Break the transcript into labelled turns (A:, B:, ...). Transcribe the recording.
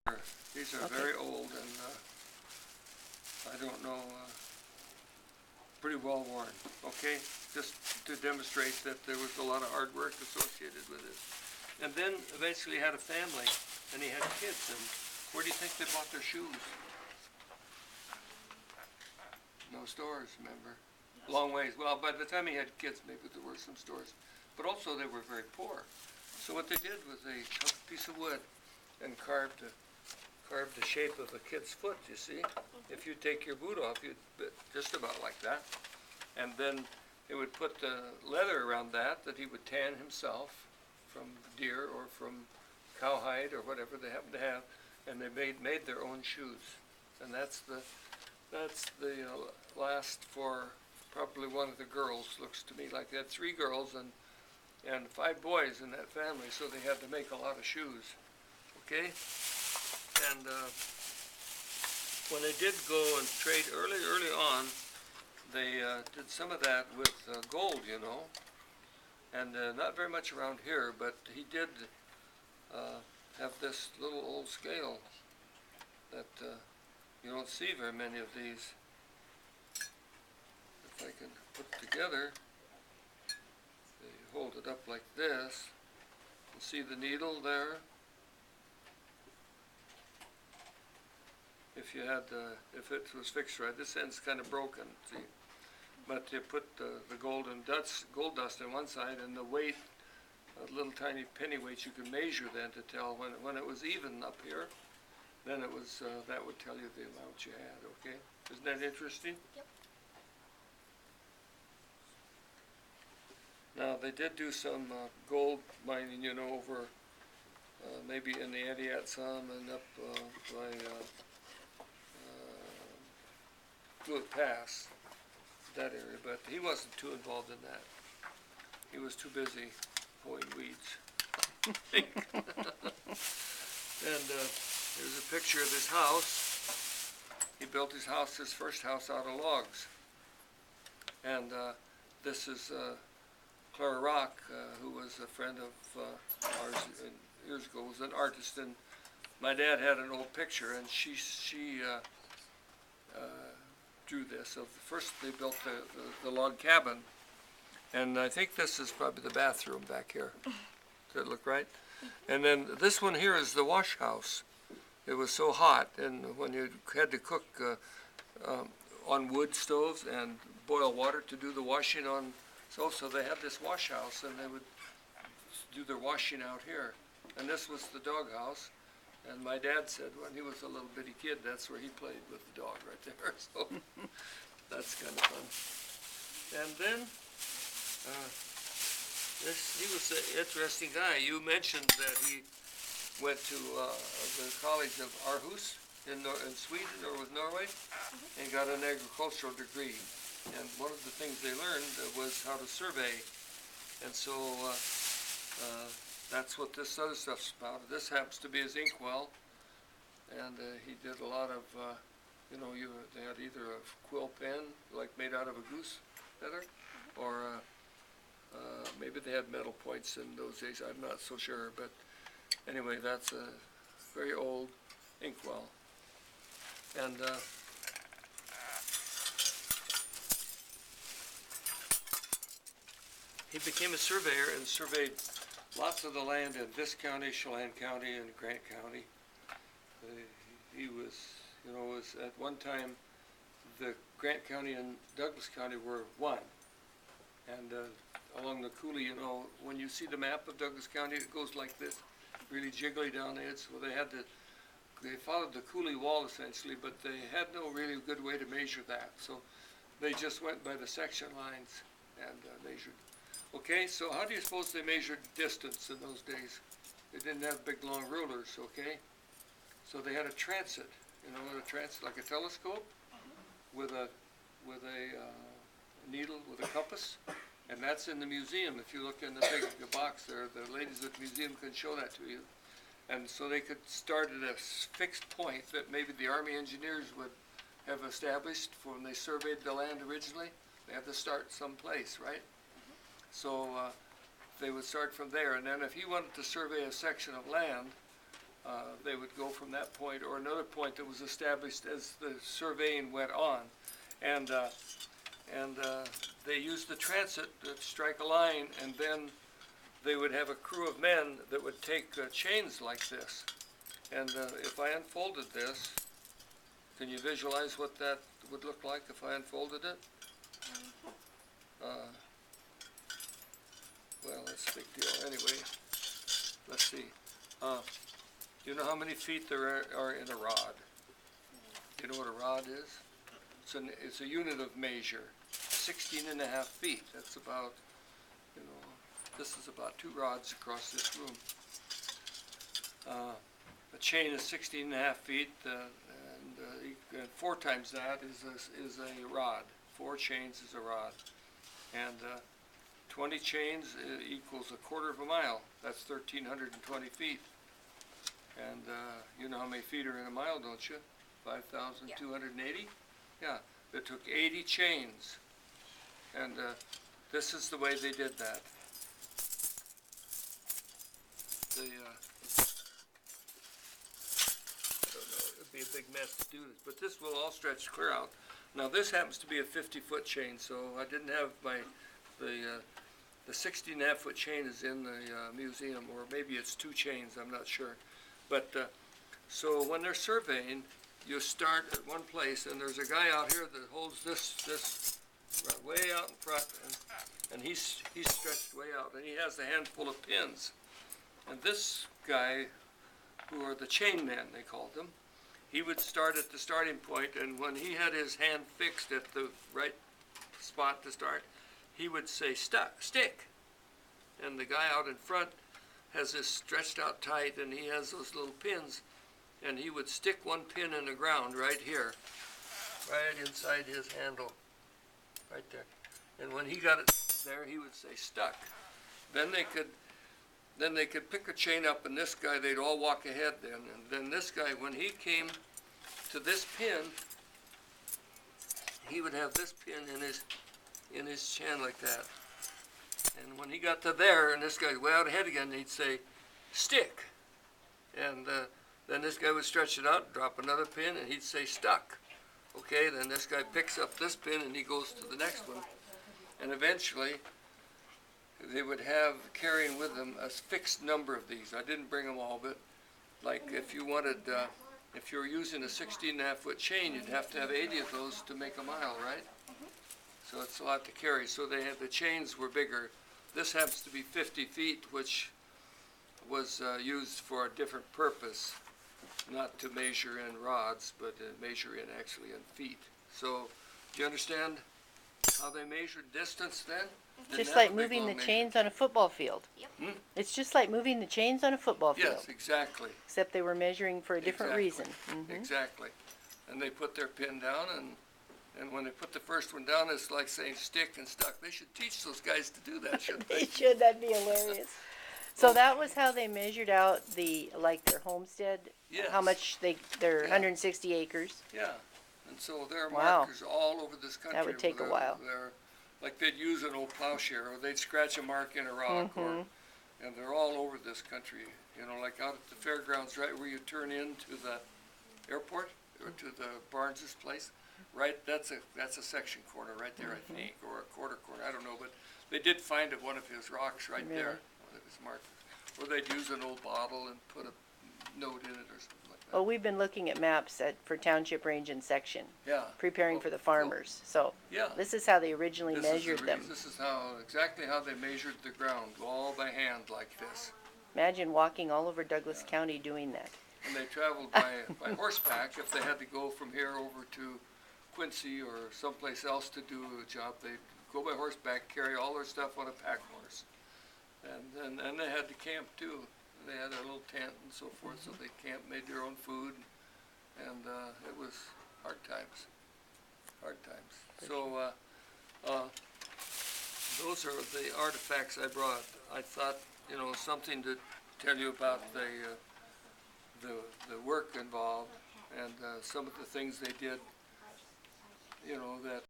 A: These are
B: Okay.
A: very old and I don't know, pretty well worn. Okay, just to demonstrate that there was a lot of hard work associated with it. And then eventually had a family, and he had kids. And where do you think they bought their shoes? No stores, remember? Long ways. Well, by the time he had kids, maybe there were some stores. But also they were very poor. So what they did was they took a piece of wood and carved the shape of a kid's foot, you see? If you take your boot off, you'd just about like that. And then he would put the leather around that he would tan himself from deer or from cowhide or whatever they happened to have, and they made their own shoes. And that's the last for probably one of the girls. Looks to me like they had 3 girls and 5 boys in that family, so they had to make a lot of shoes. Okay? And when they did go and trade early on, they did some of that with gold, you know, and not very much around here, but he did have this little old scale that you don't see very many of these. If I can put it together, you hold it up like this, you see the needle there. If you had, if it was fixed right, this end's kind of broken, see? But you put the gold dust on one side, and the weight, little tiny penny weights, you could measure then to tell when it was even up here, then it was, that would tell you the amount you had, okay? Isn't that interesting?
B: Yep.
A: Now, they did do some gold mining, you know, over maybe in the Entiat some and up by Fluid Pass, that area, but he wasn't too involved in that. He was too busy hoeing weeds. And here's a picture of his house. He built his house, his first house, out of logs. And this is Clara Rock, who was a friend of ours years ago, was an artist, and my dad had an old picture, and she drew this. So first they built the log cabin, and I think this is probably the bathroom back here. Does it look right? And then this one here is the wash house. It was so hot, and when you had to cook on wood stoves and boil water to do the washing on, so they had this wash house, and they would do their washing out here. And this was the dog house. And my dad said when he was a little bitty kid, that's where he played with the dog right there. So that's kind of fun. And then he was an interesting guy. You mentioned that he went to the College of Aarhus in Sweden or with Norway, and got an agricultural degree. And one of the things they learned was how to survey. And so that's what this other stuff's about. This happens to be his inkwell, and he did a lot of, you know, they had either a quill pen, like made out of a goose feather, or maybe they had metal points in those days. I'm not so sure, but anyway, that's a very old inkwell. And he became a surveyor and surveyed lots of the land in this county, Chelan County, and Grant County. He was, you know, was at one time the Grant County and Douglas County were one. And along the coulee, you know, when you see the map of Douglas County, it goes like this, really jiggly down there. So they followed the coulee wall essentially, but they had no really good way to measure that. So they just went by the section lines and measured. Okay, so how do you suppose they measured distance in those days? They didn't have big long rulers, okay? So they had a transit, you know, a transit like a telescope with a needle with a compass, and that's in the museum. If you look in the big box there, the ladies at the museum can show that to you. And so they could start at a fixed point that maybe the Army engineers would have established for when they surveyed the land originally. They had to start someplace, right? So they would start from there, and then if he wanted to survey a section of land, they would go from that point or another point that was established as the surveying went on. And they used the transit to strike a line, and then they would have a crew of men that would take chains like this. And if I unfolded this, can you visualize what that would look like if I unfolded it? Well, that's a big deal. Anyway, let's see. Do you know how many feet there are in a rod? Do you know what a rod is? It's a unit of measure, 16.5 feet. That's about, this is about 2 rods across this room. A chain is 16.5 feet, and 4 times that is a rod. 4 chains is a rod. And 20 chains equals a quarter of a mile. That's 1,320 feet. And you know how many feet are in a mile, don't you? 5,280? Yeah, it took 80 chains. And this is the way they did that. I don't know, it would be a big mess to do this, but this will all stretch clear out. Now this happens to be a 50-foot chain, so I didn't have the 16.5-foot chain is in the museum, or maybe it's 2 chains, I'm not sure. But so when they're surveying, you start at one place, and there's a guy out here that holds this right way out in front, and he's stretched way out, and he has a handful of pins. And this guy, who are the chain men, they called them, he would start at the starting point, and when he had his hand fixed at the right spot to start, he would say, stick. And the guy out in front has this stretched out tight, and he has those little pins, and he would stick one pin in the ground right here, right inside his handle, right there. And when he got it there, he would say, stuck. Then they could pick a chain up, and this guy, they'd all walk ahead then. And then this guy, when he came to this pin, he would have this pin in his chin like that. And when he got to there, and this guy's way out ahead again, he'd say, stick. And then this guy would stretch it out, drop another pin, and he'd say, stuck. Okay, then this guy picks up this pin, and he goes to the next one. And eventually, they would have carrying with them a fixed number of these. I didn't bring them all, but like if you wanted, if you were using a 16.5-foot chain, you'd have to have 80 of those to make a mile, right? So it's a lot to carry. So the chains were bigger. This happens to be 50 feet, which was used for a different purpose, not to measure in rods, but to measure in actually in feet. So do you understand how they measured distance then?
B: Just like moving the chains on a football field.
C: Yep.
B: It's just like moving the chains on a football field.
A: Yes, exactly.
B: Except they were measuring for a different reason.
A: Exactly. And they put their pin down, and when they put the first one down, it's like saying stick and stuck. They should teach those guys to do that, shouldn't they?
B: They should. That'd be hilarious. So that was how they measured out their homestead.
A: Yes.
B: How much their 160 acres.
A: Yeah. And so there are
B: Wow.
A: markers all over this country.
B: That would take a while.
A: Like they'd use an old plowshare, or they'd scratch a mark in a rock, and they're all over this country. You know, like out at the fairgrounds, right where you turn into the airport or to the Barnes's place. Right, that's a section corner right there, I think, or a quarter corner. I don't know, but they did find one of his rocks right there, one of his markers. Or they'd use an old bottle and put a note in it or something like that.
B: Well, we've been looking at maps for township, range, and section,
A: Yeah.
B: preparing for the farmers. So
A: Yeah.
B: this is how they originally measured them.
A: This is exactly how they measured the ground, all by hand like this.
B: Imagine walking all over Douglas County doing that.
A: And they traveled by horseback. If they had to go from here over to Quincy or someplace else to do a job, they'd go by horseback, carry all their stuff on a pack horse. And they had to camp too. They had a little tent and so forth, so they camped, made their own food, and it was hard times. Hard times. So those are the artifacts I brought. I thought, something to tell you about the work involved and some of the things they did, that